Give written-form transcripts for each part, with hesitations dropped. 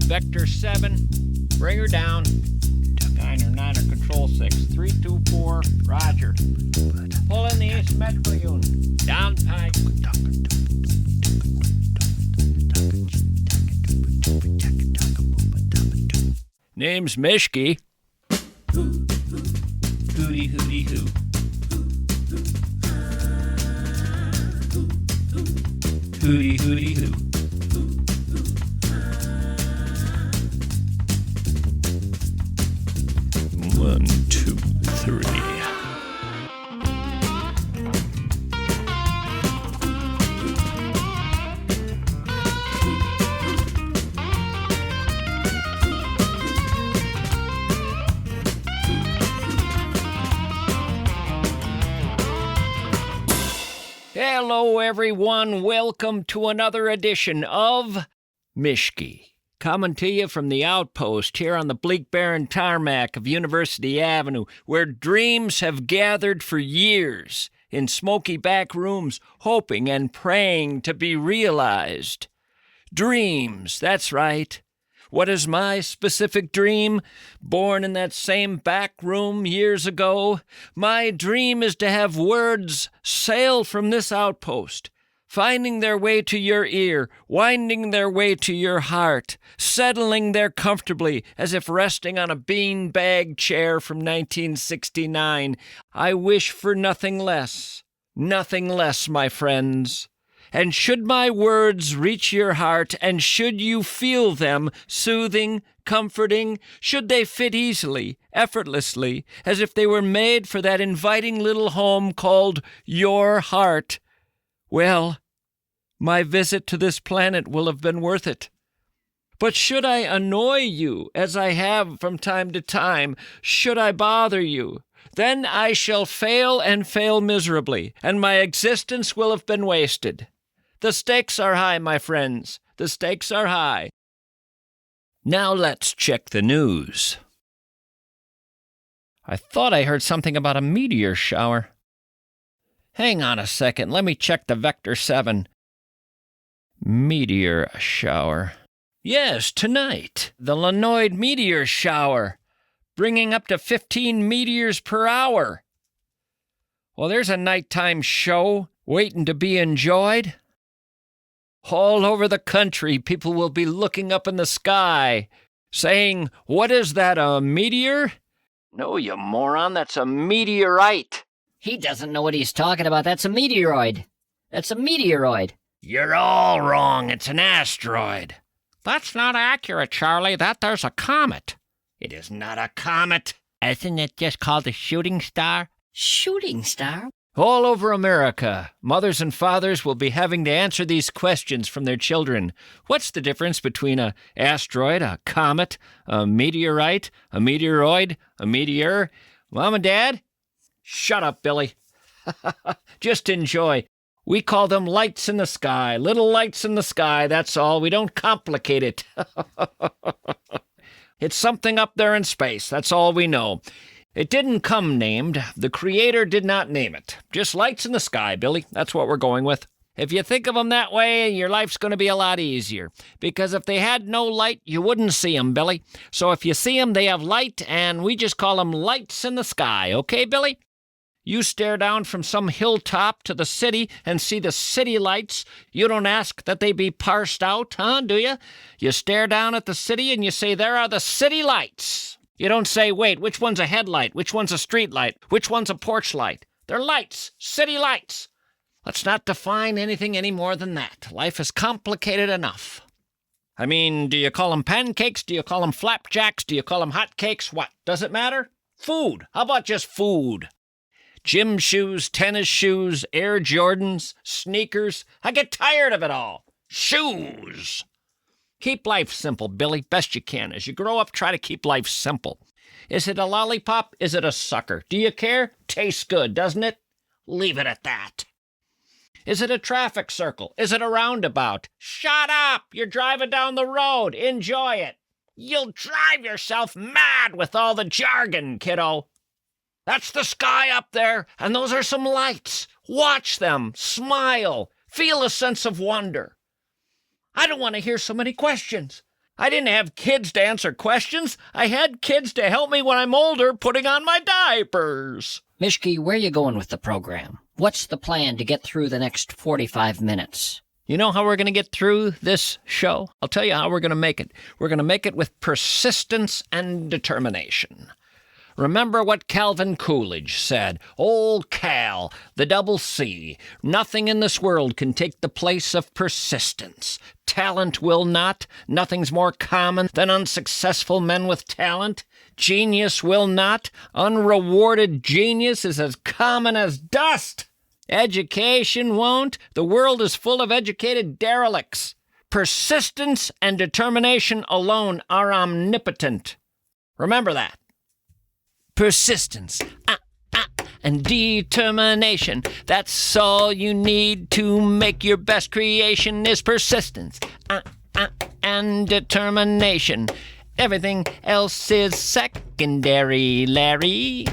Vector 7, bring her down. Niner, control 6, 324, roger. Pull in the asymmetrical unit. Down pipe. Name's Mischke. Hooty hooty hoo. Hooty hooty hoo. 1, 2, 3. Hello, everyone. Welcome to another edition of Mischke. Coming to you from the outpost here on the bleak barren tarmac of University Avenue, where dreams have gathered for years in smoky back rooms, hoping and praying to be realized. Dreams, that's right. What is my specific dream? Born in that same back room years ago, my dream is to have words sail from this outpost, finding their way to your ear, winding their way to your heart, settling there comfortably as if resting on a beanbag chair from 1969. I wish for nothing less, my friends. And should my words reach your heart, and should you feel them soothing, comforting, should they fit easily, effortlessly, as if they were made for that inviting little home called your heart, well, my visit to this planet will have been worth it. But should I annoy you, as I have from time to time, should I bother you, then I shall fail and fail miserably, and my existence will have been wasted. The stakes are high, my friends. The stakes are high. Now let's check the news. I thought I heard something about a meteor shower. Hang on a second. Let me check the Vector 7. Meteor shower. Yes, tonight. The Lanoid meteor shower, bringing up to 15 meteors per hour. Well, there's a nighttime show waiting to be enjoyed. All over the country, people will be looking up in the sky, saying, "What is that, a meteor?" No, you moron, that's a meteorite. He doesn't know what he's talking about. That's a meteoroid. That's a meteoroid. You're all wrong. It's an asteroid. That's not accurate, Charlie. There's a comet. It is not a comet. Isn't it just called a shooting star? Shooting star? All over America, mothers and fathers will be having to answer these questions from their children. What's the difference between an asteroid, a comet, a meteorite, a meteoroid, a meteor? Mom and Dad? Shut up, Billy. Just enjoy. We call them lights in the sky, little lights in the sky, that's all. We don't complicate it. It's something up there in space, that's all we know. It didn't come named. The Creator did not name it. Just lights in the sky, Billy. That's what we're going with. If you think of them that way, your life's going to be a lot easier. Because if they had no light, you wouldn't see them, Billy. So if you see them, they have light, and we just call them lights in the sky. Okay, Billy? You stare down from some hilltop to the city and see the city lights. You don't ask that they be parsed out, huh, do you? You stare down at the city and you say, "There are the city lights." You don't say, "Wait, which one's a headlight? Which one's a street light? Which one's a porch light?" They're lights, city lights. Let's not define anything any more than that. Life is complicated enough. I mean, do you call them pancakes? Do you call them flapjacks? Do you call them hotcakes? What? Does it matter? Food. How about just food? Gym shoes, tennis shoes, Air Jordans, sneakers. I get tired of it all. Shoes. Keep life simple, Billy, best you can. As you grow up, try to keep life simple. Is it a lollipop? Is it a sucker? Do you care? Tastes good, doesn't it? Leave it at that. Is it a traffic circle? Is it a roundabout? Shut up! You're driving down the road. Enjoy it. You'll drive yourself mad with all the jargon, kiddo. That's the sky up there, and those are some lights. Watch them. Smile. Feel a sense of wonder. I don't want to hear so many questions. I didn't have kids to answer questions. I had kids to help me when I'm older putting on my diapers. Mischke, where you going with the program? What's the plan to get through the next 45 minutes? You know how we're going to get through this show? I'll tell you how we're going to make it. We're going to make it with persistence and determination. Remember what Calvin Coolidge said. Old Cal, the double C. Nothing in this world can take the place of persistence. Talent will not. Nothing's more common than unsuccessful men with talent. Genius will not. Unrewarded genius is as common as dust. Education won't. The world is full of educated derelicts. Persistence and determination alone are omnipotent. Remember that. Persistence and determination. That's all you need to make your best creation is persistence and determination. Everything else is secondary, Larry.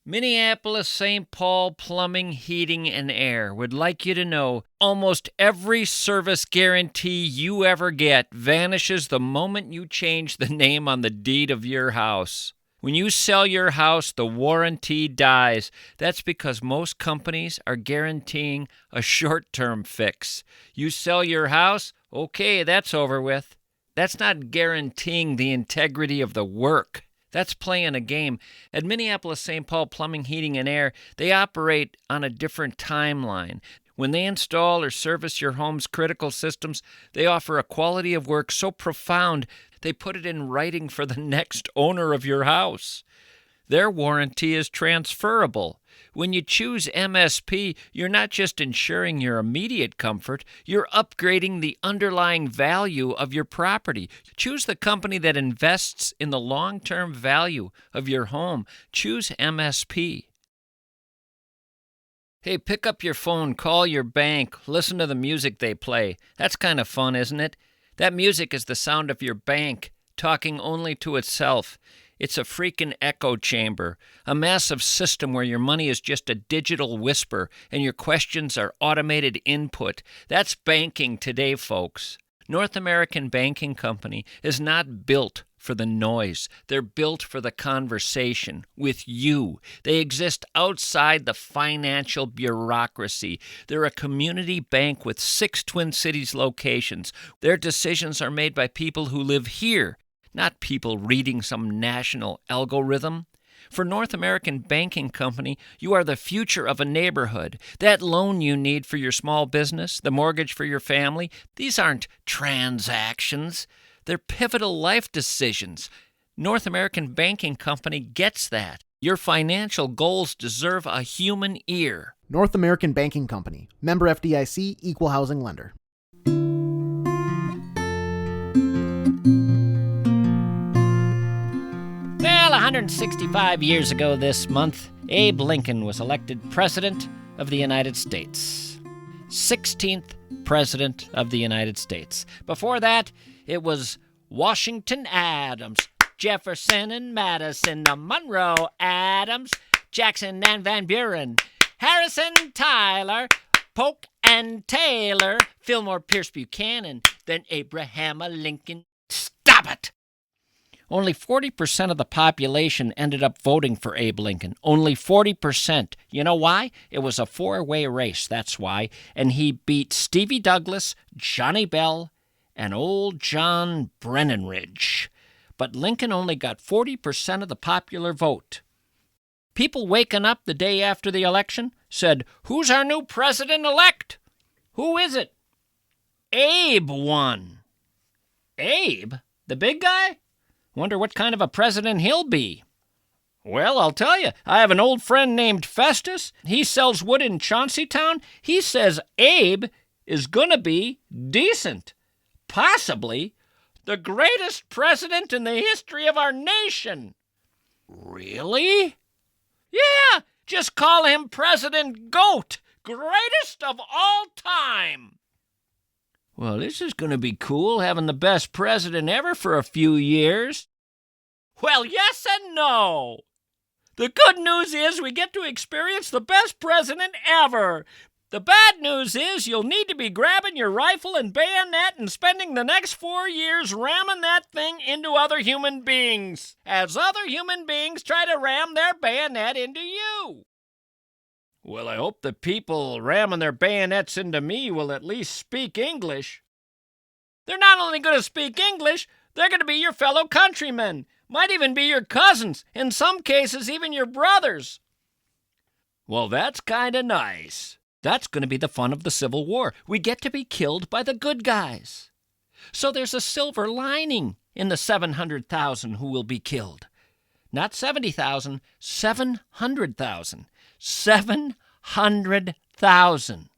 Minneapolis St. Paul Plumbing, Heating, and Air would like you to know almost every service guarantee you ever get vanishes the moment you change the name on the deed of your house. When you sell your house, the warranty dies. That's because most companies are guaranteeing a short-term fix. You sell your house, okay, that's over with. That's not guaranteeing the integrity of the work. That's playing a game. At Minneapolis St. Paul Plumbing, Heating, and Air, they operate on a different timeline. When they install or service your home's critical systems, they offer a quality of work so profound they put it in writing for the next owner of your house. Their warranty is transferable. When you choose MSP, you're not just ensuring your immediate comfort, you're upgrading the underlying value of your property. Choose the company that invests in the long-term value of your home. Choose MSP. Hey, pick up your phone, call your bank, listen to the music they play. That's kind of fun, isn't it? That music is the sound of your bank, talking only to itself. It's a freaking echo chamber, a massive system where your money is just a digital whisper and your questions are automated input. That's banking today, folks. North American Banking Company is not built for the noise. They're built for the conversation with you. They exist outside the financial bureaucracy. They're a community bank with 6 Twin Cities locations. Their decisions are made by people who live here, not people reading some national algorithm. For North American Banking Company, you are the future of a neighborhood. That loan you need for your small business, the mortgage for your family, these aren't transactions. They're pivotal life decisions. North American Banking Company gets that. Your financial goals deserve a human ear. North American Banking Company. Member FDIC, Equal Housing Lender. Well, 165 years ago this month, Abe Lincoln was elected President of the United States. 16th President of the United States. Before that, it was Washington Adams, Jefferson and Madison, Monroe Adams, Jackson and Van Buren, Harrison, Tyler, Polk and Taylor, Fillmore, Pierce, Buchanan, then Abraham Lincoln. Stop it! Only 40% of the population ended up voting for Abe Lincoln. Only 40%. You know why? It was a 4-way race, that's why. And he beat Stevie Douglas, Johnny Bell, and old John Brennanridge. But Lincoln only got 40% of the popular vote. People waking up the day after the election said, "Who's our new president-elect? Who is it?" Abe won. Abe? The big guy? Wonder what kind of a president he'll be. Well, I'll tell you, I have an old friend named Festus. He sells wood in Chaunceytown. He says Abe is gonna be decent. Possibly the greatest president in the history of our nation. Really? Yeah, just call him President Goat. Greatest of all time. Well, this is going to be cool, having the best president ever for a few years. Well, yes and no. The good news is we get to experience the best president ever. The bad news is you'll need to be grabbing your rifle and bayonet and spending the next 4 years ramming that thing into other human beings, as other human beings try to ram their bayonet into you. Well, I hope the people ramming their bayonets into me will at least speak English. They're not only going to speak English, they're going to be your fellow countrymen. Might even be your cousins, in some cases even your brothers. Well, that's kind of nice. That's going to be the fun of the Civil War. We get to be killed by the good guys. So there's a silver lining in the 700,000 who will be killed. Not 70,000, 700,000. 700,000.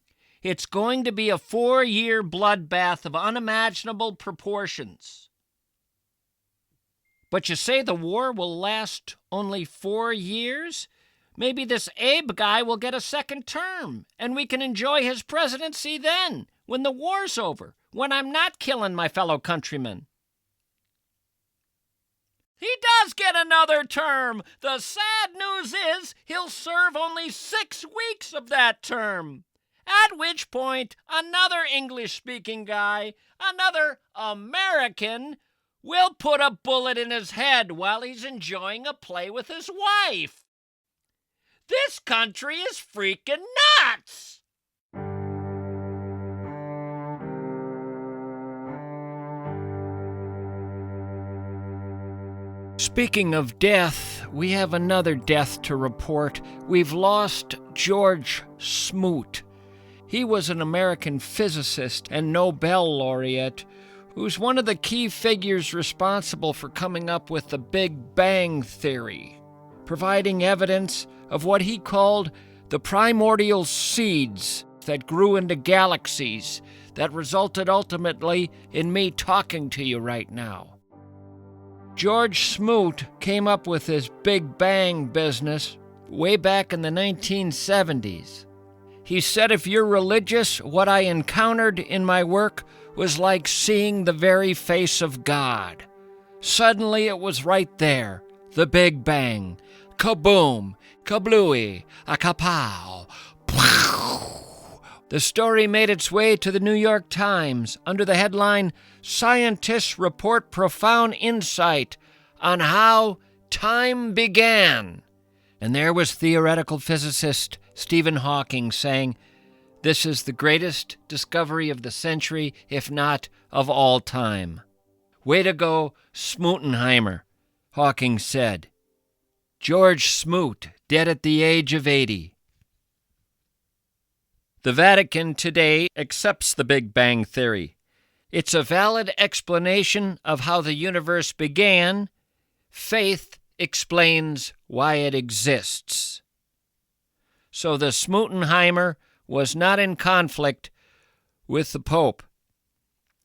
It's going to be a 4-year bloodbath of unimaginable proportions. But you say the war will last only 4 years? Maybe this Abe guy will get a second term, and we can enjoy his presidency then, when the war's over, when I'm not killing my fellow countrymen. He does get another term. The sad news is he'll serve only 6 weeks of that term. At which point, another English-speaking guy, another American, will put a bullet in his head while he's enjoying a play with his wife. This country is freaking nuts! Speaking of death, we have another death to report. We've lost George Smoot. He was an American physicist and Nobel laureate who's one of the key figures responsible for coming up with the Big Bang Theory, providing evidence of what he called the primordial seeds that grew into galaxies that resulted ultimately in me talking to you right now. George Smoot came up with his Big Bang business way back in the 1970s. He said, if you're religious, what I encountered in my work was like seeing the very face of God. Suddenly it was right there, the Big Bang. Kaboom, kablooey, a kapow, pow. The story made its way to the New York Times under the headline, Scientists Report Profound Insight on How Time Began. And there was theoretical physicist Stephen Hawking saying, this is the greatest discovery of the century, if not of all time. Way to go, Smootenheimer, Hawking said. George Smoot, dead at the age of 80. The Vatican today accepts the Big Bang Theory. It's a valid explanation of how the universe began. Faith explains why it exists. So the Smootenheimer was not in conflict with the Pope.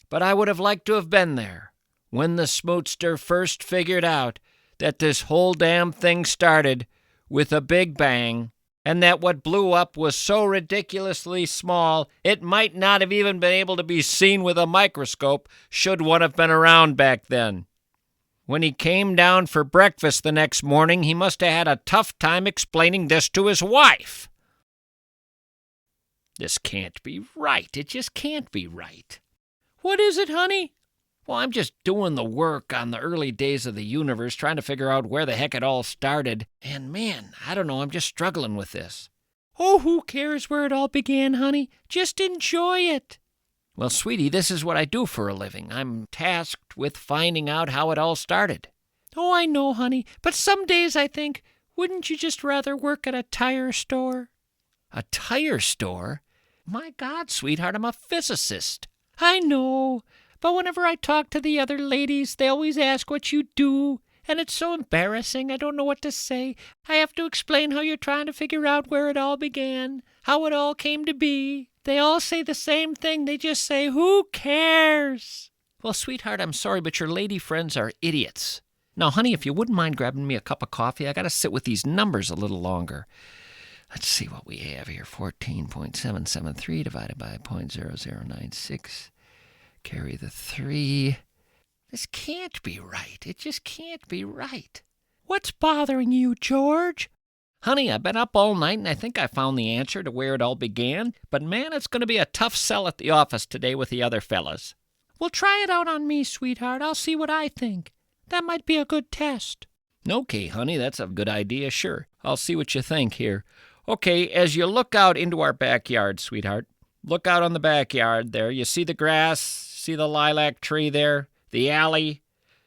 But I would have liked to have been there when the Smootster first figured out that this whole damn thing started with a Big Bang, and that what blew up was so ridiculously small it might not have even been able to be seen with a microscope should one have been around back then. When he came down for breakfast the next morning, he must have had a tough time explaining this to his wife. This can't be right. It just can't be right. What is it, honey? Well, I'm just doing the work on the early days of the universe, trying to figure out where the heck it all started. And man, I don't know, I'm just struggling with this. Oh, who cares where it all began, honey? Just enjoy it. Well, sweetie, this is what I do for a living. I'm tasked with finding out how it all started. Oh, I know, honey, but some days I think, wouldn't you just rather work at a tire store? A tire store? My God, sweetheart, I'm a physicist. I know. But whenever I talk to the other ladies, they always ask what you do, and it's so embarrassing. I don't know what to say. I have to explain how you're trying to figure out where it all began, how it all came to be. They all say the same thing. They just say, who cares? Well, sweetheart, I'm sorry, but your lady friends are idiots. Now, honey, if you wouldn't mind grabbing me a cup of coffee, I got to sit with these numbers a little longer. Let's see what we have here. 14.773 divided by 0.0096. Carry the 3. This can't be right. It just can't be right. What's bothering you, George? Honey, I've been up all night and I think I found the answer to where it all began, but man, it's going to be a tough sell at the office today with the other fellas. Well, try it out on me, sweetheart. I'll see what I think. That might be a good test. Okay, honey, that's a good idea, sure. I'll see what you think here. Okay, as you look out into our backyard, sweetheart, look out on the backyard there. You see the grass, see the lilac tree there, the alley.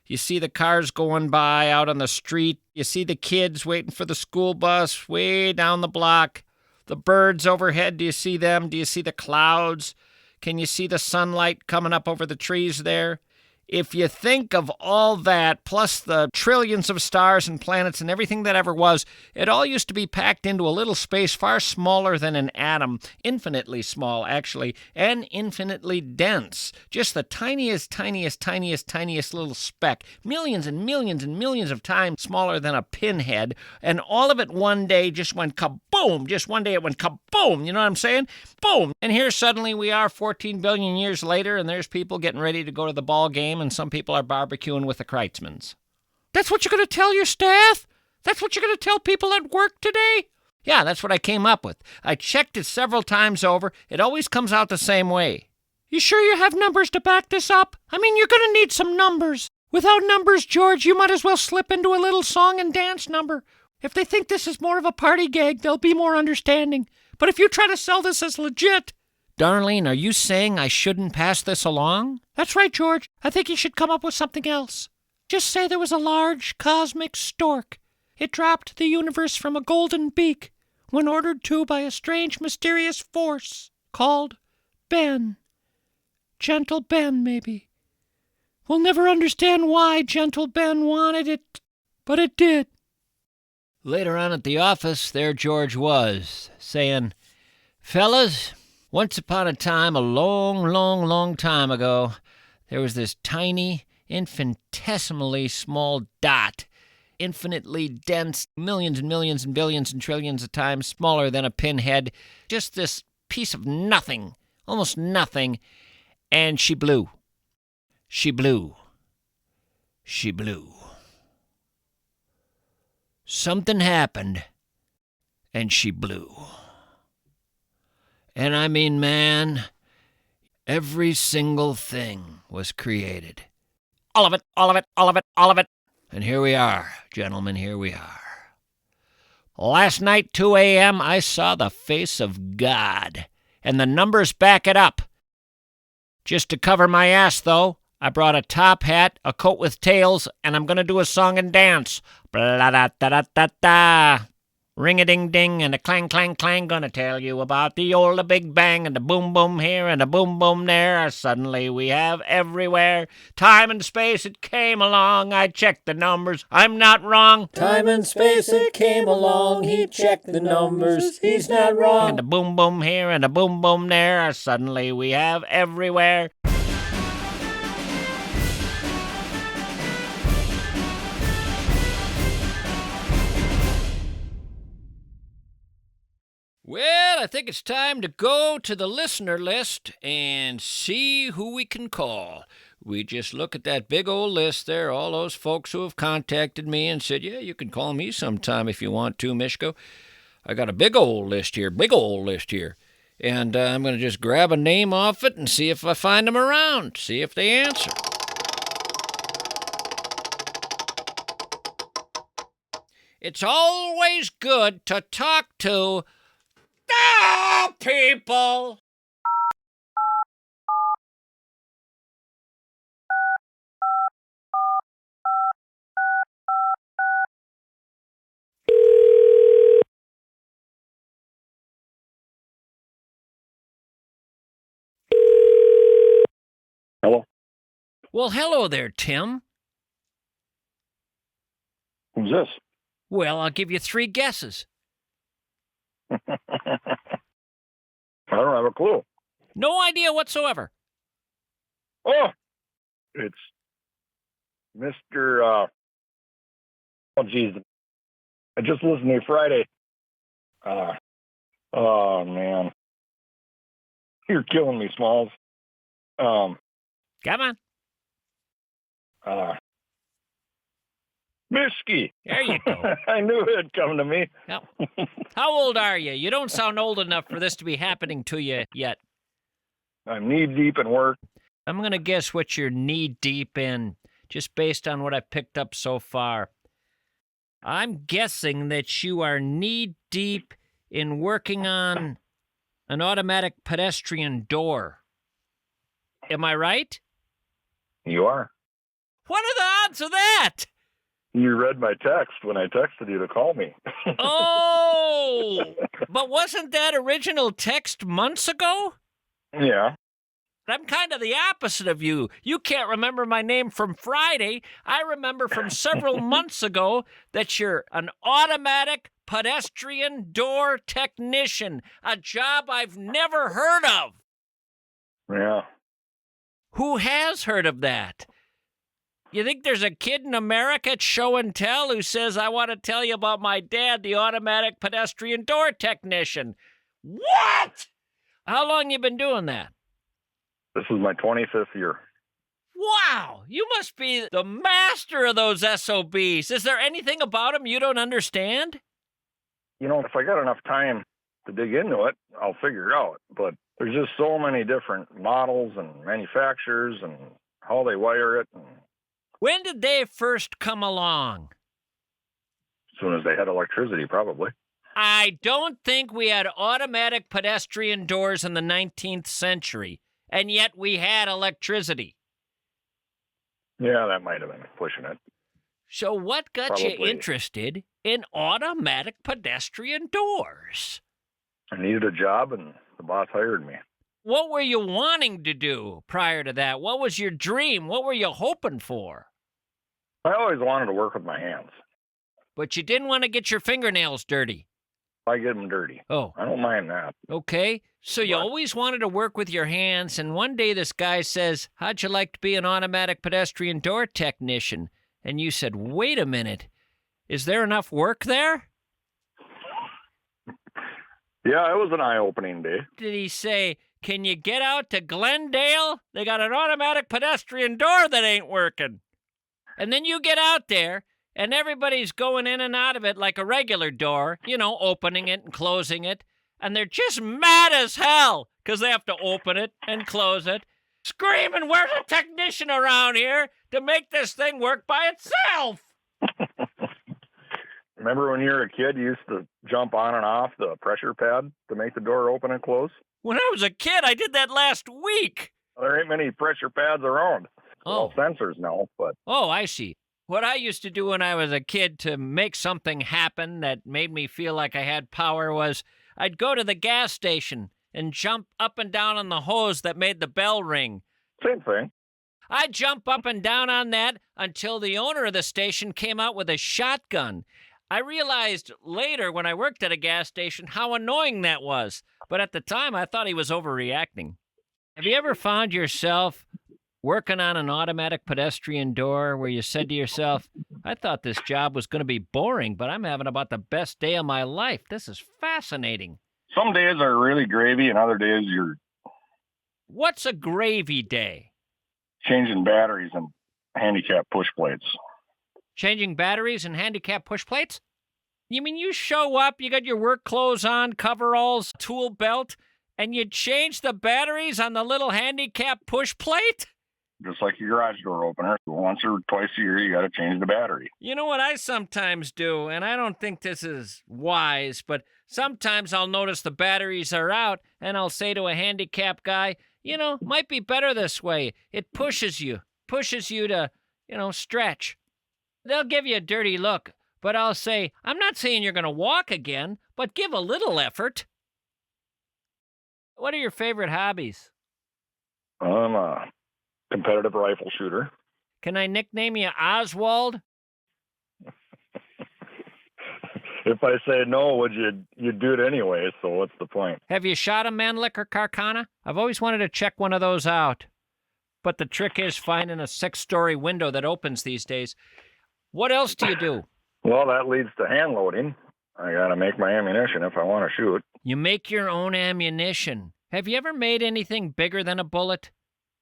You see the cars going by out on the street. You see the kids waiting for the school bus way down the block. The birds overhead, do you see them? Do you see the clouds? Can you see the sunlight coming up over the trees there? If you think of all that, plus the trillions of stars and planets and everything that ever was, it all used to be packed into a little space far smaller than an atom, infinitely small, actually, and infinitely dense. Just the tiniest, tiniest, tiniest, tiniest little speck, millions and millions and millions of times smaller than a pinhead, and all of it one day just went kaboom. Just one day it went kaboom, you know what I'm saying? Boom! And here suddenly we are 14 billion years later, and there's people getting ready to go to the ball game, and some people are barbecuing with the Kreitzmans. That's what you're going to tell your staff? That's what you're going to tell people at work today? Yeah, that's what I came up with. I checked it several times over. It always comes out the same way. You sure you have numbers to back this up? I mean, you're going to need some numbers. Without numbers, George, you might as well slip into a little song and dance number. If they think this is more of a party gag, they'll be more understanding. But if you try to sell this as legit... Darlene, are you saying I shouldn't pass this along? That's right, George. I think you should come up with something else. Just say there was a large cosmic stork. It dropped the universe from a golden beak when ordered to by a strange, mysterious force called Ben. Gentle Ben, maybe. We'll never understand why Gentle Ben wanted it, but it did. Later on at the office, there George was, saying, "Fellas, once upon a time, a long, long, long time ago, there was this tiny, infinitesimally small dot, infinitely dense, millions and millions and billions and trillions of times smaller than a pinhead, just this piece of nothing, almost nothing, and she blew. She blew. She blew. Something happened, and she blew. And I mean, man, every single thing was created. All of it, all of it, all of it, all of it. And here we are, gentlemen, here we are. Last night, 2 a.m., I saw the face of God, and the numbers back it up. Just to cover my ass, though, I brought a top hat, a coat with tails, and I'm going to do a song and dance. Blah-da-da-da-da-da. Ring-a-ding-ding and a clang-clang-clang, gonna tell you about the old Big Bang and the boom-boom here and the boom-boom there. Suddenly we have everywhere. Time and space, it came along. I checked the numbers. I'm not wrong. Time and space, it came along. He checked the numbers. He's not wrong. And the boom-boom here and the boom-boom there. Suddenly we have everywhere. Well, I think it's time to go to the listener list and see who we can call. We just look at that big old list there, all those folks who have contacted me and said, yeah, you can call me sometime if you want to, Mischke. I got a big old list here. And I'm going to just grab a name off it and see if I find them around, see if they answer. It's always good to talk to people. Hello? Well, hello there, Tim. Who's this? Well, I'll give you 3 guesses. I don't have a clue. No idea whatsoever. Oh, it's Mr. Oh, geez. I just listened to you Friday. Oh, man. You're killing me, Smalls. Come on. Mischke. There you go. I knew it'd come to me. Now, how old are you? You don't sound old enough for this to be happening to you yet. I'm knee deep in work. I'm going to guess what you're knee deep in, just based on what I've picked up so far. I'm guessing that you are knee deep in working on an automatic pedestrian door. Am I right? You are. What are the odds of that? You read my text when I texted you to call me. Oh, but wasn't that original text months ago? Yeah. I'm kind of the opposite of you. You can't remember my name from Friday. I remember from several months ago that you're an automatic pedestrian door technician, a job I've never heard of. Yeah. Who has heard of that? You think there's a kid in America at Show and Tell who says, I want to tell you about my dad, the automatic pedestrian door technician? What? How long you been doing that? This is my 25th year. Wow, you must be the master of those SOBs. Is there anything about them you don't understand? You know, if I got enough time to dig into it, I'll figure it out. But there's just so many different models and manufacturers and how they wire it. And When did they first come along? as soon as they had electricity, probably. I don't think we had automatic pedestrian doors in the 19th century, and yet we had electricity. Yeah, that might have been pushing it. So what got you Probably. interested in automatic pedestrian doors? I needed a job, and the boss hired me. What were you wanting to do prior to that? What was your dream? What were you hoping for? I always wanted to work with my hands. But you didn't want to get your fingernails dirty. I get them dirty. Oh, I don't mind that. okay. So you What? always wanted to work with your hands, and one day this guy says, how'd you like to be an automatic pedestrian door technician? And you said, wait a minute, is there enough work there? Yeah, it was an eye-opening day. Did he say, can you get out to Glendale? They got an automatic pedestrian door that ain't working. And then you get out there, and everybody's going in and out of it like a regular door, you know, opening it and closing it. And they're just mad as hell because they have to open it and close it, screaming, where's a technician around here to make this thing work by itself? Remember when you were a kid, you used to jump on and off the pressure pad to make the door open and close? When I was a kid, I did that last week. There ain't many pressure pads around. Oh. Well, sensors now, but Oh, I see. What I used to do when I was a kid to make something happen that made me feel like I had power was I'd go to the gas station and jump up and down on the hose that made the bell ring. same thing. I'd jump up and down on that until the owner of the station came out with a shotgun. I realized later when I worked at a gas station how annoying that was, but at the time I thought he was overreacting. Have you ever found yourself working on an automatic pedestrian door where you said to yourself, I thought this job was going to be boring, but I'm having about the best day of my life. This is fascinating. Some days are really gravy, and other days you're What's a gravy day? changing batteries and handicap push plates. Changing batteries and handicap push plates? You mean you show up, you got your work clothes on, coveralls, tool belt, and you change the batteries on the little handicap push plate? Just like your garage door opener. Once or twice a year, you got to change the battery. You know what I sometimes do, and I don't think this is wise, but sometimes I'll notice the batteries are out, and I'll say to a handicap guy, you know, might be better this way. It pushes you to, stretch. They'll give you a dirty look, but I'll say, I'm not saying you're going to walk again, but give a little effort. What are your favorite hobbies? I'm a competitive rifle shooter. Can I nickname you Oswald? If I say no, would you'd do it anyway, so what's the point? Have you shot a Mannlich or Carcana? I've always wanted to check one of those out. But the trick is finding a 6-story window that opens these days. What else do you do? Well, that leads to hand loading. I got to make my ammunition if I want to shoot. You make your own ammunition. Have you ever made anything bigger than a bullet?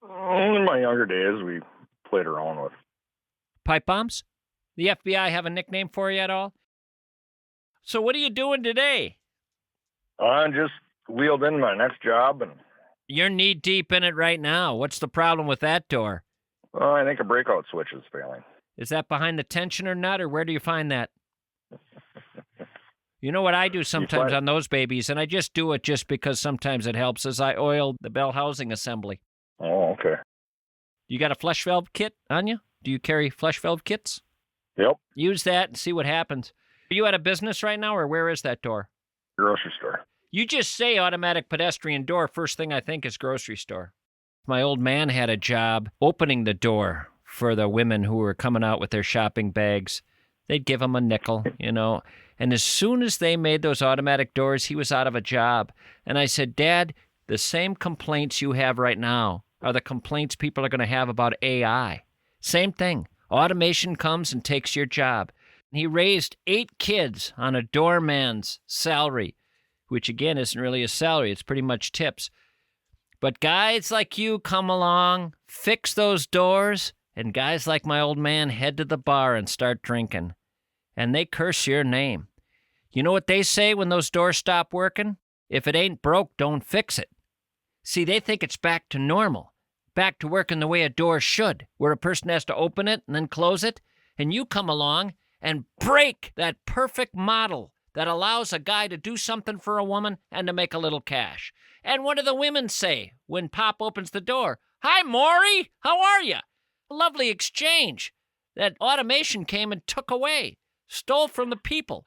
In my younger days, we played around with. Pipe bombs? The FBI have a nickname for you at all? So what are you doing today? I just wheeled in my next job, and You're knee-deep in it right now. What's the problem with that door? I think a breakout switch is failing. Is that behind the tensioner nut, or where do you find that? You know what I do sometimes on those babies, and I just do it just because sometimes it helps, is I oil the bell housing assembly. Oh, okay. You got a flush valve kit on you? Do you carry flush valve kits? Yep, Use that and see what happens. Are you at a business right now, or where is that door? grocery store. You just say automatic pedestrian door. First thing I think is grocery store. My old man had a job opening the door for the women who were coming out with their shopping bags. They'd give him a nickel, And as soon as they made those automatic doors, he was out of a job. And I said, Dad, the same complaints you have right now are the complaints people are going to have about AI. Same thing. Automation comes and takes your job. He raised 8 kids on a doorman's salary, which again isn't really a salary. It's pretty much tips. But guys like you come along, fix those doors, and guys like my old man head to the bar and start drinking. And they curse your name. You know what they say when those doors stop working? If it ain't broke, don't fix it. See, they think it's back to normal, back to working the way a door should, where a person has to open it and then close it. And you come along and break that perfect model that allows a guy to do something for a woman and to make a little cash. And what do the women say when Pop opens the door? Hi, Maury. How are you? A lovely exchange that automation came and took away, stole from the people.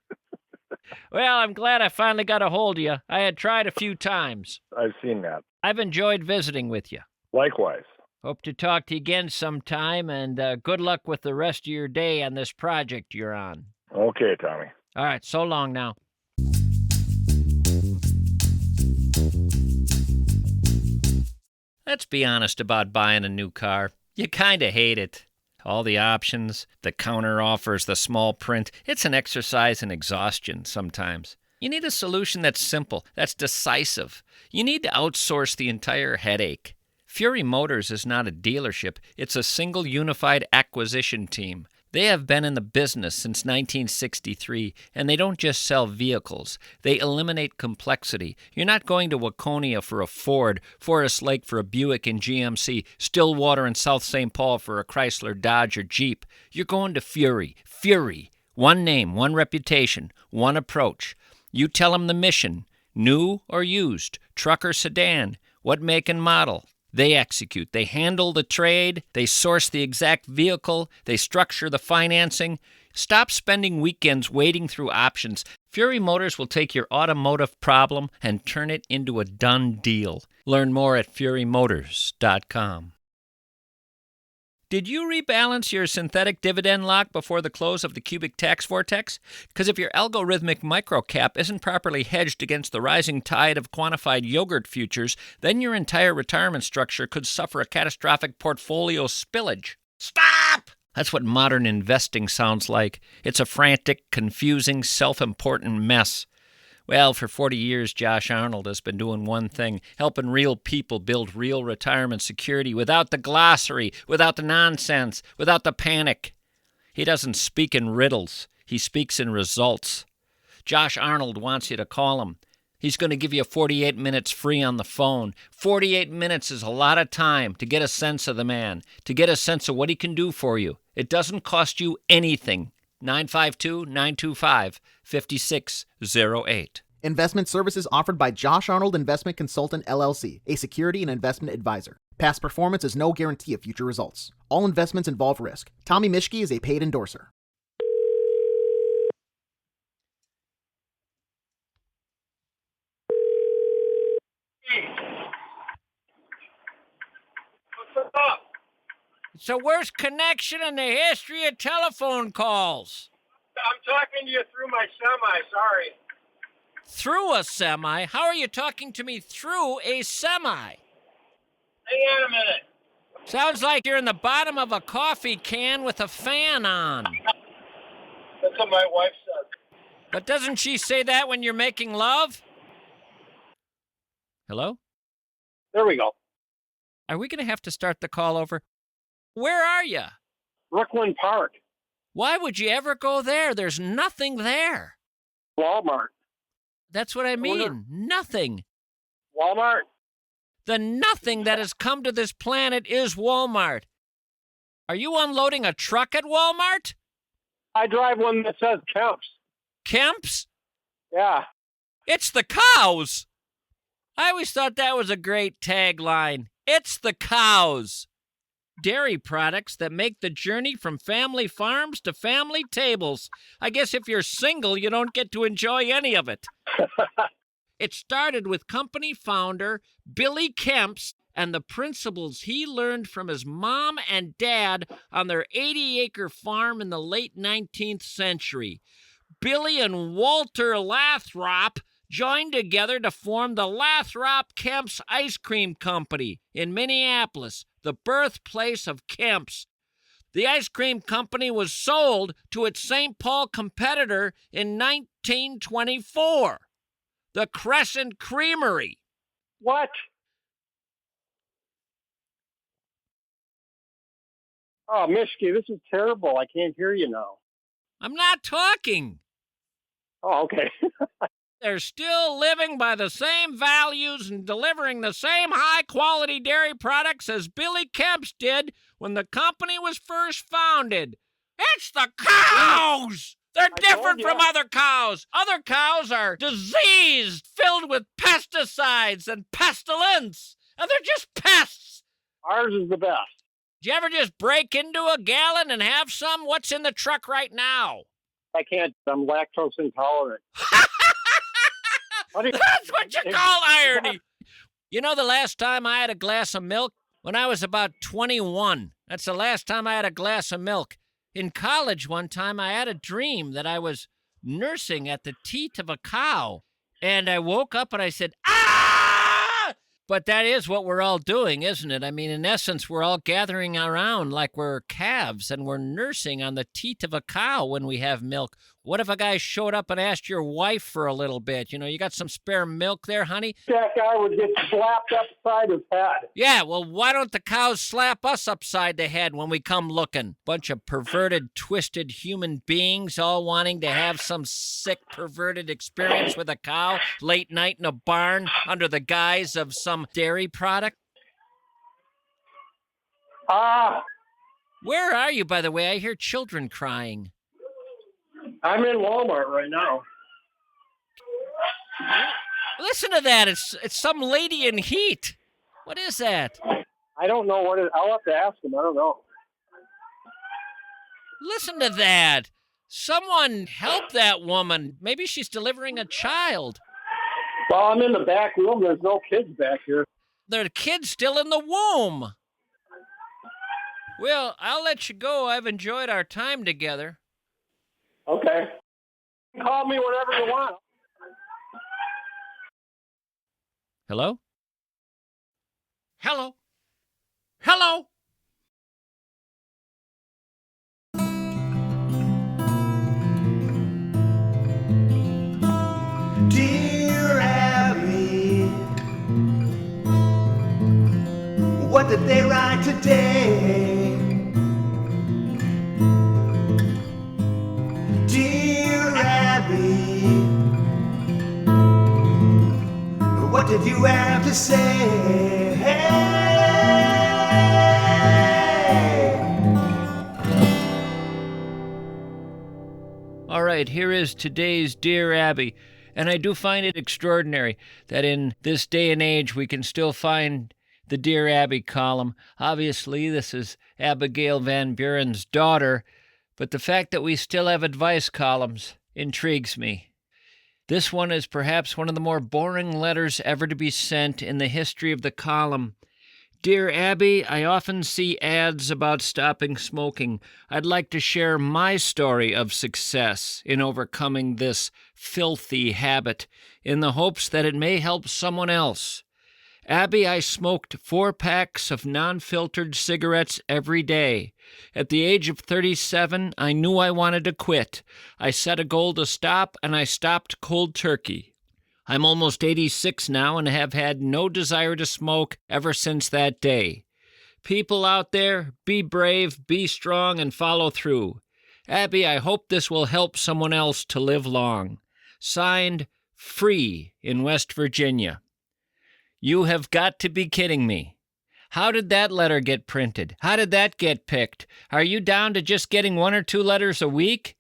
Well, I'm glad I finally got a hold of you. I had tried a few times. I've seen that. I've enjoyed visiting with you. Likewise. Hope to talk to you again sometime, and good luck with the rest of your day on this project you're on. Okay, Tommy. All right, so long now. Let's be honest about buying a new car. You kind of hate it. All the options, the counter offers, the small print. It's an exercise in exhaustion sometimes. You need a solution that's simple, that's decisive. You need to outsource the entire headache. Fury Motors is not a dealership. It's a single unified acquisition team. They have been in the business since 1963, and they don't just sell vehicles. They eliminate complexity. You're not going to Waconia for a Ford, Forest Lake for a Buick and GMC, Stillwater and South St. Paul for a Chrysler, Dodge, or Jeep. You're going to Fury. Fury. One name, one reputation, one approach. You tell them the mission, new or used, truck or sedan, what make and model. They execute. They handle the trade. They source the exact vehicle. They structure the financing. Stop spending weekends wading through options. Fury Motors will take your automotive problem and turn it into a done deal. Learn more at FuryMotors.com. Did you rebalance your synthetic dividend lock before the close of the cubic tax vortex? Because if your algorithmic microcap isn't properly hedged against the rising tide of quantified yogurt futures, then your entire retirement structure could suffer a catastrophic portfolio spillage. Stop! That's what modern investing sounds like. It's a frantic, confusing, self-important mess. Well, for 40 years, Josh Arnold has been doing one thing, helping real people build real retirement security without the glossary, without the nonsense, without the panic. He doesn't speak in riddles. He speaks in results. Josh Arnold wants you to call him. He's going to give you 48 minutes free on the phone. 48 minutes is a lot of time to get a sense of the man, to get a sense of what he can do for you. It doesn't cost you anything. 952-925-5608. Investment services offered by Josh Arnold Investment Consultant LLC, a security and investment advisor. Past performance is no guarantee of future results. All investments involve risk. Tommy Mischke is a paid endorser. What's up? It's the worst connection in the history of telephone calls. I'm talking to you through my semi, sorry. Through a semi? How are you talking to me through a semi? Hang on a minute. Sounds like you're in the bottom of a coffee can with a fan on. That's what my wife says. But doesn't she say that when you're making love? Hello? There we go. Are we going to have to start the call over? Where are you? Brooklyn Park. Why would you ever go there? There's nothing there. Walmart. That's what I mean. Nothing. Walmart? The nothing that has come to this planet is Walmart. Are you unloading a truck at Walmart? I drive one that says Kemp's. Kemp's? Yeah. It's the cows. I always thought that was a great tagline. It's the cows. Dairy products that make the journey from family farms to family tables. I guess if you're single, you don't get to enjoy any of it. It started with company founder Billy Kemp's and the principles he learned from his mom and dad on their 80-acre farm in the late 19th century. Billy and Walter Lathrop joined together to form the Lathrop Kemp's Ice Cream Company in Minneapolis, the birthplace of Kemp's. The ice cream company was sold to its St. Paul competitor in 1924, the Crescent Creamery. What? Oh, Mischke, this is terrible. I can't hear you now. I'm not talking. Oh, okay. They're still living by the same values and delivering the same high-quality dairy products as Billy Kemp's did when the company was first founded. It's the cows! They're different from other cows. Other cows are diseased, filled with pesticides and pestilence, and they're just pests. Ours is the best. Did you ever just break into a gallon and have some? What's in the truck right now? I can't. I'm lactose intolerant. That's what you call irony. You know, the last time I had a glass of milk? When I was about 21. That's the last time I had a glass of milk. In college one time, I had a dream that I was nursing at the teat of a cow. And I woke up and I said, ah! But that is what we're all doing, isn't it? I mean, in essence, we're all gathering around like we're calves and we're nursing on the teat of a cow when we have milk. What if a guy showed up and asked your wife for a little bit? You know, you got some spare milk there, honey? That guy would get slapped upside his head. Yeah, well, why don't the cows slap us upside the head when we come looking? Bunch of perverted, twisted human beings all wanting to have some sick, perverted experience with a cow late night in a barn under the guise of some dairy product. Where are you, by the way? I hear children crying. I'm in Walmart right now. Listen to that. It's some lady in heat. What is that? I don't know what it is. I'll have to ask him. I don't know. Listen to that. Someone help that woman. Maybe she's delivering a child. Well, I'm in the back room. There's no kids back here. There are kids still in the womb. Well, I'll let you go. I've enjoyed our time together. Okay. Call me whenever you want. Hello? Hello? Hello? Dear Abby, what did they write today? Dear Abby, what did you have to say? All right, here is today's Dear Abby. And I do find it extraordinary that in this day and age we can still find the Dear Abby column. Obviously, this is Abigail Van Buren's daughter, but the fact that we still have advice columns intrigues me. This one is perhaps one of the more boring letters ever to be sent in the history of the column. Dear Abby, I often see ads about stopping smoking. I'd like to share my story of success in overcoming this filthy habit in the hopes that it may help someone else. Abby, I smoked 4 packs of non-filtered cigarettes every day. At the age of 37, I knew I wanted to quit. I set a goal to stop, and I stopped cold turkey. I'm almost 86 now and have had no desire to smoke ever since that day. People out there, be brave, be strong, and follow through. Abby, I hope this will help someone else to live long. Signed, Free in West Virginia. You have got to be kidding me. How did that letter get printed? How did that get picked? Are you down to just getting 1 or 2 letters a week?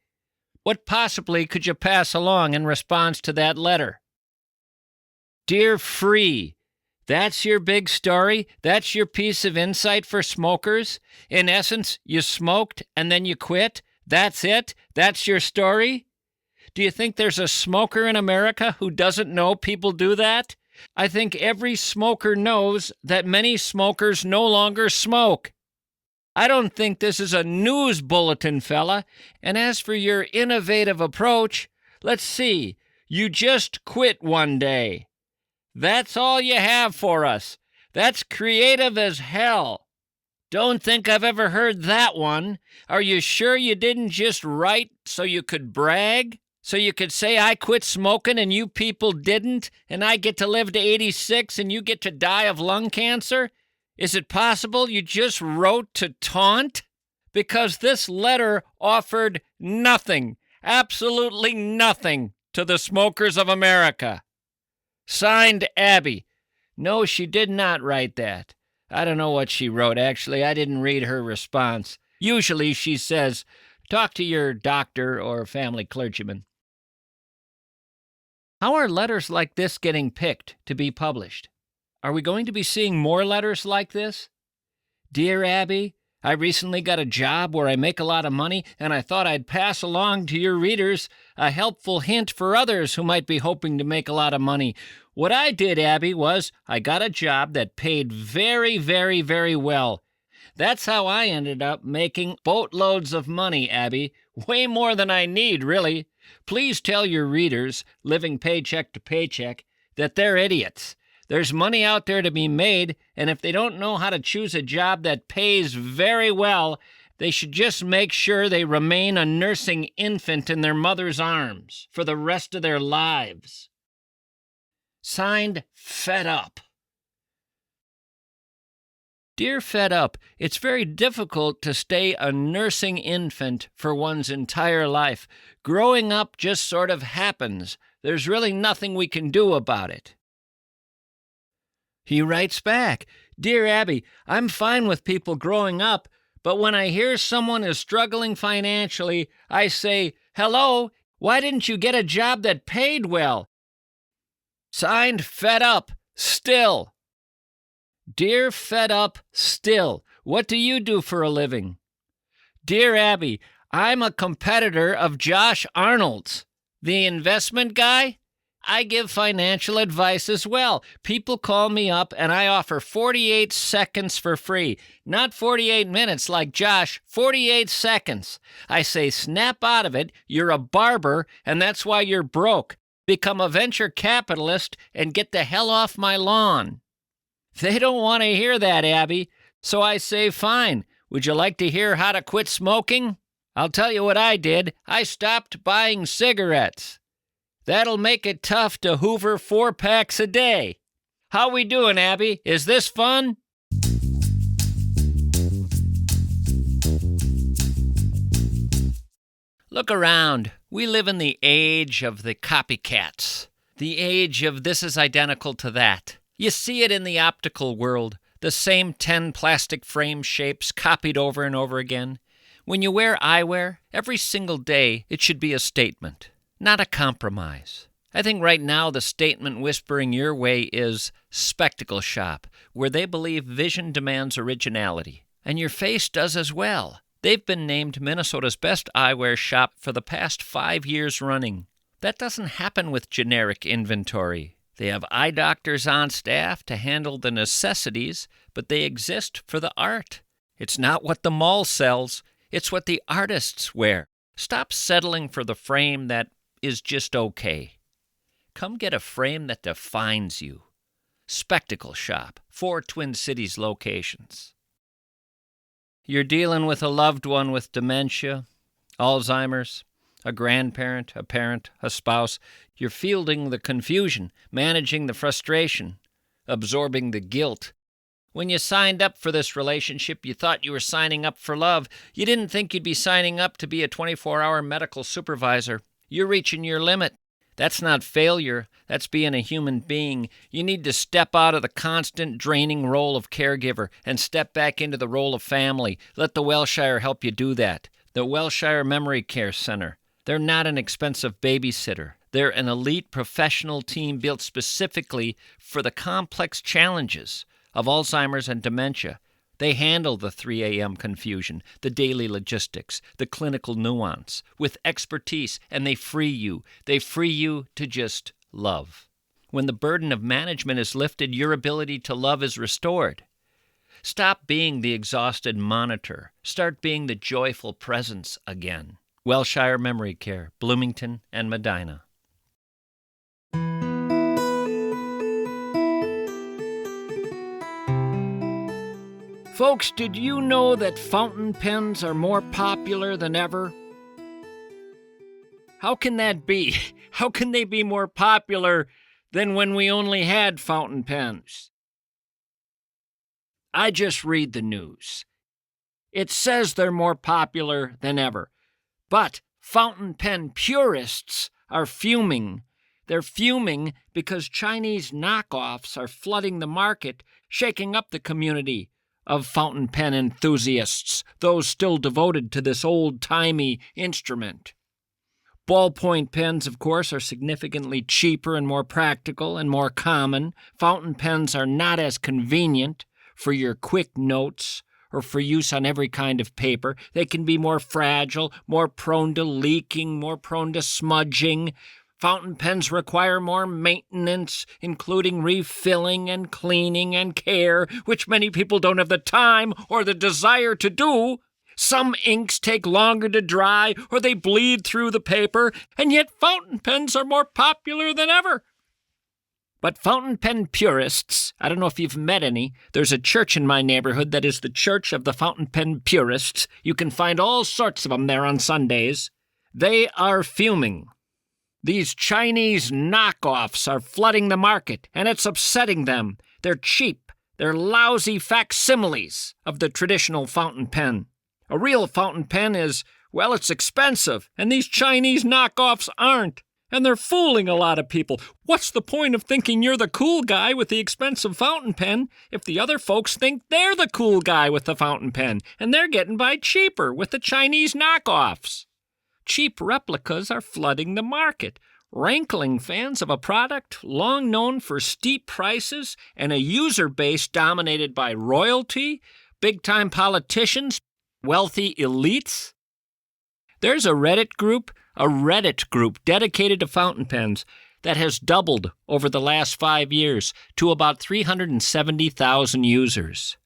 What possibly could you pass along in response to that letter? Dear Free, that's your big story? That's your piece of insight for smokers? In essence, you smoked and then you quit? That's it? That's your story? Do you think there's a smoker in America who doesn't know people do that? I think every smoker knows that many smokers no longer smoke. I don't think this is a news bulletin, fella. And as for your innovative approach, let's see, you just quit one day. That's all you have for us. That's creative as hell. Don't think I've ever heard that one. Are you sure you didn't just write so you could brag? So you could say I quit smoking and you people didn't, and I get to live to 86 and you get to die of lung cancer? Is it possible you just wrote to taunt? Because this letter offered nothing, absolutely nothing, to the smokers of America. Signed, Abby. No, she did not write that. I don't know what she wrote, actually. I didn't read her response. Usually she says, talk to your doctor or family clergyman. How are letters like this getting picked to be published? Are we going to be seeing more letters like this? Dear Abby, I recently got a job where I make a lot of money, and I thought I'd pass along to your readers a helpful hint for others who might be hoping to make a lot of money. What I did, Abby, was I got a job that paid very, very, very well. That's how I ended up making boatloads of money, Abby. Way more than I need, really. Please tell your readers, living paycheck to paycheck, that they're idiots. There's money out there to be made, and if they don't know how to choose a job that pays very well, they should just make sure they remain a nursing infant in their mother's arms for the rest of their lives. Signed, Fed Up. Dear Fed Up, it's very difficult to stay a nursing infant for one's entire life. Growing up just sort of happens. There's really nothing we can do about it. He writes back, Dear Abby, I'm fine with people growing up, but when I hear someone is struggling financially, I say, hello, why didn't you get a job that paid well? Signed, Fed Up, still. Dear Fed Up, still. What do you do for a living? Dear Abby, I'm a competitor of Josh Arnold's, the investment guy. I give financial advice as well. People call me up and I offer 48 seconds for free. Not 48 minutes like Josh, 48 seconds. I say, snap out of it, you're a barber, and that's why you're broke. Become a venture capitalist and get the hell off my lawn. They don't want to hear that, Abby. So I say, fine. Would you like to hear how to quit smoking? I'll tell you what I did. I stopped buying cigarettes. That'll make it tough to hoover 4 packs a day. How we doing, Abby? Is this fun? Look around. We live in the age of the copycats. The age of this is identical to that. You see it in the optical world. The same 10 plastic frame shapes copied over and over again. When you wear eyewear, every single day it should be a statement, not a compromise. I think right now the statement whispering your way is spectacle shop, where they believe vision demands originality. And your face does as well. They've been named Minnesota's best eyewear shop for the past 5 years running. That doesn't happen with generic inventory. They have eye doctors on staff to handle the necessities, but they exist for the art. It's not what the mall sells. It's what the artists wear. Stop settling for the frame that is just okay. Come get a frame that defines you. Spectacle Shop, 4 Twin Cities locations. You're dealing with a loved one with dementia, Alzheimer's, a grandparent, a parent, a spouse. You're fielding the confusion, managing the frustration, absorbing the guilt. When you signed up for this relationship, you thought you were signing up for love. You didn't think you'd be signing up to be a 24-hour medical supervisor. You're reaching your limit. That's not failure. That's being a human being. You need to step out of the constant draining role of caregiver and step back into the role of family. Let the Welshire help you do that. The Welshire Memory Care Center. They're not an expensive babysitter. They're an elite professional team built specifically for the complex challenges of Alzheimer's and dementia. They handle the 3 a.m. confusion, the daily logistics, the clinical nuance with expertise, and they free you. They free you to just love. When the burden of management is lifted, your ability to love is restored. Stop being the exhausted monitor. Start being the joyful presence again. Welshire Memory Care, Bloomington and Medina. Folks, did you know that fountain pens are more popular than ever? How can that be? How can they be more popular than when we only had fountain pens? I just read the news. It says they're more popular than ever. But fountain pen purists are fuming. They're fuming because Chinese knockoffs are flooding the market, shaking up the community of fountain pen enthusiasts, those still devoted to this old-timey instrument. Ballpoint pens, of course, are significantly cheaper and more practical and more common. Fountain pens are not as convenient for your quick notes or for use on every kind of paper. They can be more fragile, more prone to leaking, more prone to smudging. Fountain pens require more maintenance, including refilling and cleaning and care, which many people don't have the time or the desire to do. Some inks take longer to dry or they bleed through the paper, and yet fountain pens are more popular than ever. But fountain pen purists, I don't know if you've met any. There's a church in my neighborhood that is the Church of the Fountain Pen Purists. You can find all sorts of them there on Sundays. They are fuming. These Chinese knockoffs are flooding the market, and it's upsetting them. They're cheap. They're lousy facsimiles of the traditional fountain pen. A real fountain pen is, well, it's expensive, and these Chinese knockoffs aren't. And they're fooling a lot of people. What's the point of thinking you're the cool guy with the expensive fountain pen if the other folks think they're the cool guy with the fountain pen, and they're getting by cheaper with the Chinese knockoffs? Cheap replicas are flooding the market. Rankling fans of a product long known for steep prices and a user base dominated by royalty, big-time politicians, wealthy elites. There's a Reddit group dedicated to fountain pens that has doubled over the last 5 years to about 370,000 users.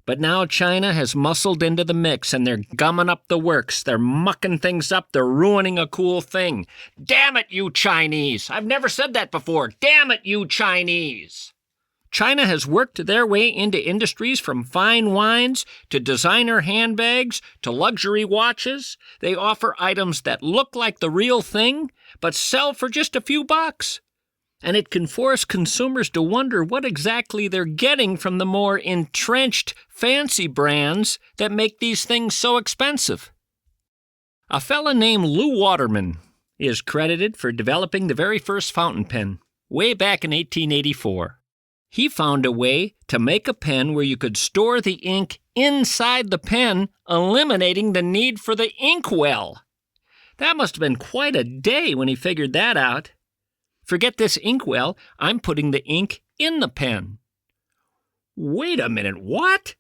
But now China has muscled into the mix, and they're gumming up the works. They're mucking things up. They're ruining a cool thing. Damn it, you Chinese! I've never said that before. Damn it, you Chinese! China has worked their way into industries from fine wines to designer handbags to luxury watches. They offer items that look like the real thing, but sell for just a few bucks. And it can force consumers to wonder what exactly they're getting from the more entrenched, fancy brands that make these things so expensive. A fella named Lou Waterman is credited for developing the very first fountain pen, way back in 1884. He found a way to make a pen where you could store the ink inside the pen, eliminating the need for the inkwell. That must have been quite a day when he figured that out. Forget this inkwell, I'm putting the ink in the pen. Wait a minute, what?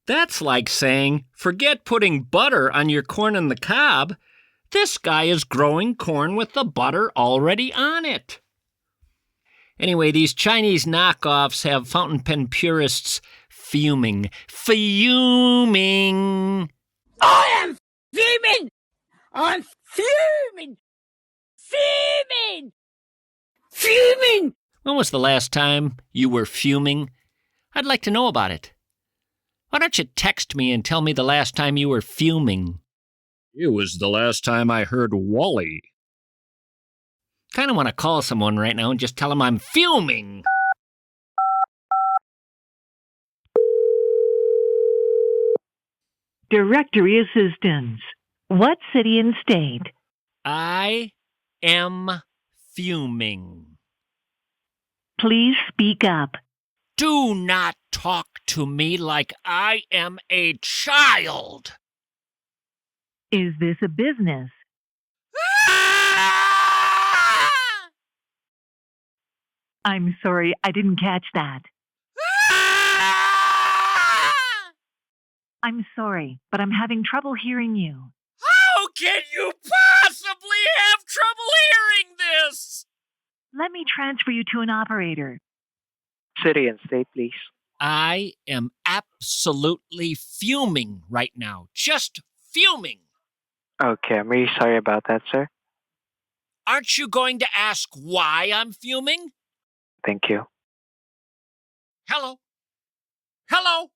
That's like saying, forget putting butter on your corn on the cob. This guy is growing corn with the butter already on it. Anyway, these Chinese knockoffs have fountain pen purists fuming. Fuming! I am fuming! I'm fuming! Fuming! Fuming! When was the last time you were fuming? I'd like to know about it. Why don't you text me and tell me the last time you were fuming? It was the last time I heard Wally. Kind of want to call someone right now and just tell them I'm fuming. Directory assistance. What city and state? I am fuming. Please speak up. Do not talk to me like I am a child. Is this a business? I'm sorry, I didn't catch that. I'm sorry, but I'm having trouble hearing you. How can you possibly have trouble hearing this? Let me transfer you to an operator. City and state, please. I am absolutely fuming right now. Just fuming. Okay, I'm really sorry about that, sir. Aren't you going to ask why I'm fuming? Thank you. Hello? Hello?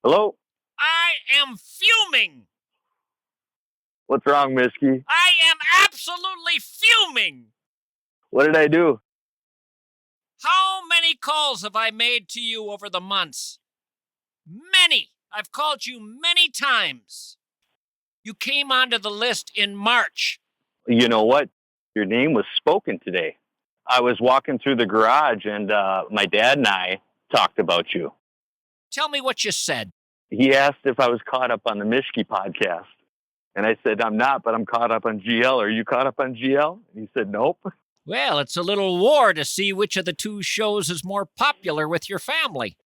Hello? I am fuming. What's wrong, Mischke? I am absolutely fuming. What did I do? How many calls have I made to you over the months? Many. I've called you many times. You came onto the list in March. You know what? Your name was spoken today. I was walking through the garage and my dad and I talked about you. Tell me what you said. He asked if I was caught up on the Mischke podcast. And I said, I'm not, but I'm caught up on GL. Are you caught up on GL? And he said, nope. Well, it's a little war to see which of the two shows is more popular with your family.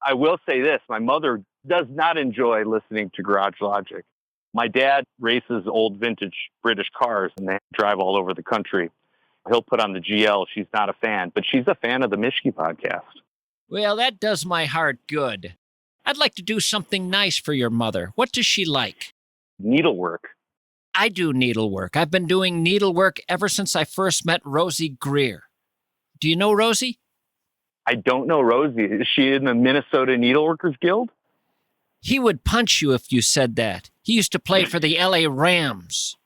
I will say this. My mother does not enjoy listening to Garage Logic. My dad races old vintage British cars, and they drive all over the country. He'll put on the GL. She's not a fan, but she's a fan of the Mischke podcast. Well, that does my heart good. I'd like to do something nice for your mother. What does she like? Needlework. I do needlework. I've been doing needlework ever since I first met Rosie Greer. Do you know Rosie? I don't know Rosie. Is she in the Minnesota Needleworkers Guild? He would punch you if you said that. He used to play for the LA Rams.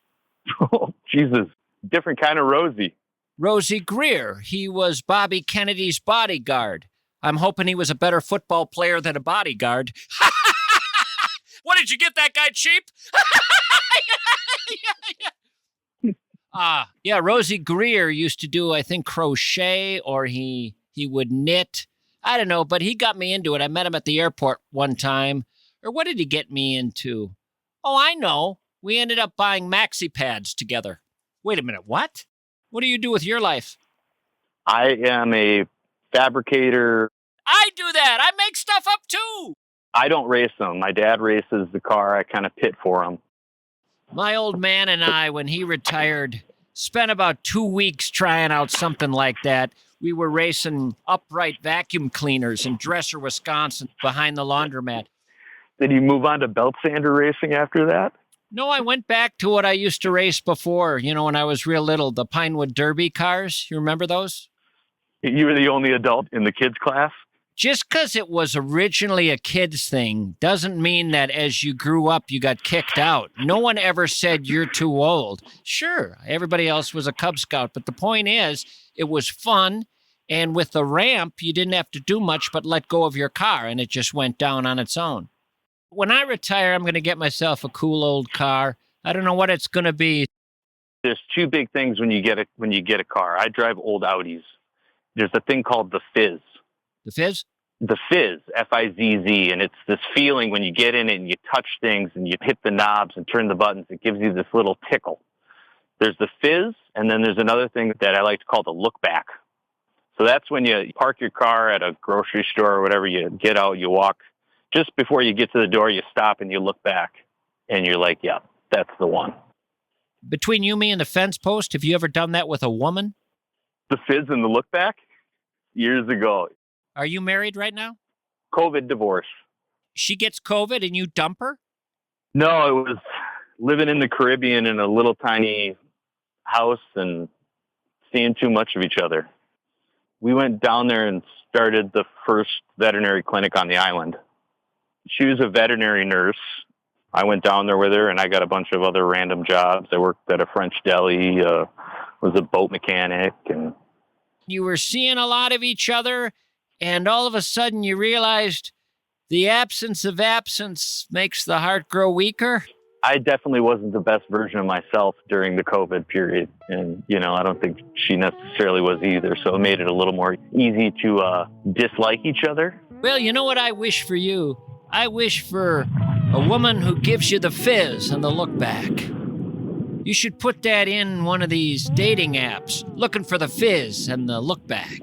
Oh, Jesus. Different kind of Rosie. Rosie Greer. He was Bobby Kennedy's bodyguard. I'm hoping he was a better football player than a bodyguard. What, did you get that guy cheap? Yeah, Rosie Greer used to do, I think, crochet, or he would knit. I don't know, but he got me into it. I met him at the airport one time. Or what did he get me into? Oh, I know. We ended up buying maxi pads together. Wait a minute, what? What do you do with your life? I am a fabricator. I do that. I make stuff up too. I don't race them. My dad races the car. I kind of pit for him. My old man and I, when he retired, spent about 2 weeks trying out something like that. We were racing upright vacuum cleaners in Dresser, Wisconsin, behind the laundromat. Did you move on to belt sander racing after that? No, I went back to what I used to race before, when I was real little, the Pinewood Derby cars. You remember those? You were the only adult in the kids' class? Just because it was originally a kid's thing doesn't mean that as you grew up, you got kicked out. No one ever said you're too old. Sure, everybody else was a Cub Scout, but the point is, it was fun, and with the ramp, you didn't have to do much but let go of your car, and it just went down on its own. When I retire, I'm going to get myself a cool old car. I don't know what it's going to be. There's two big things when you get a car. I drive old Audis. There's a thing called the Fizz. The Fizz? The Fizz, F-I-Z-Z, and it's this feeling when you get in it and you touch things and you hit the knobs and turn the buttons, it gives you this little tickle. There's the Fizz, and then there's another thing that I like to call the look back. So that's when you park your car at a grocery store or whatever, you get out, you walk. Just before you get to the door, you stop and you look back, and you're like, yeah, that's the one. Between you, me, and the fence post, have you ever done that with a woman? The Fizz and the look back? Years ago. Are you married right now? COVID divorce. She gets COVID and you dump her? No, it was living in the Caribbean in a little tiny house and seeing too much of each other. We went down there and started the first veterinary clinic on the island. She was a veterinary nurse. I went down there with her and I got a bunch of other random jobs. I worked at a French deli, was a boat mechanic. And you were seeing a lot of each other, and all of a sudden you realized the absence of absence makes the heart grow weaker? I definitely wasn't the best version of myself during the COVID period. And, I don't think she necessarily was either. So it made it a little more easy to dislike each other. Well, you know what I wish for you? I wish for a woman who gives you the fizz and the look back. You should put that in one of these dating apps, looking for the fizz and the look back.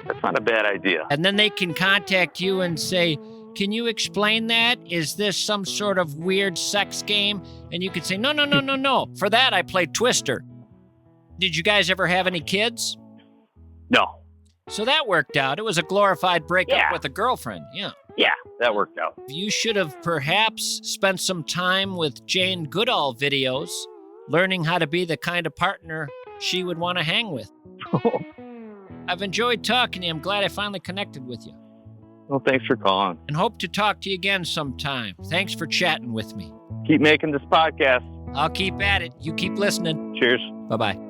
That's not a bad idea. And then they can contact you and say, can you explain that? Is this some sort of weird sex game? And you could say, no. For that, I played Twister. Did you guys ever have any kids? No. So that worked out. It was a glorified breakup with a girlfriend. Yeah. Yeah, that worked out. You should have perhaps spent some time with Jane Goodall videos, learning how to be the kind of partner she would want to hang with. I've enjoyed talking to you. I'm glad I finally connected with you. Well, thanks for calling. And hope to talk to you again sometime. Thanks for chatting with me. Keep making this podcast. I'll keep at it. You keep listening. Cheers. Bye-bye.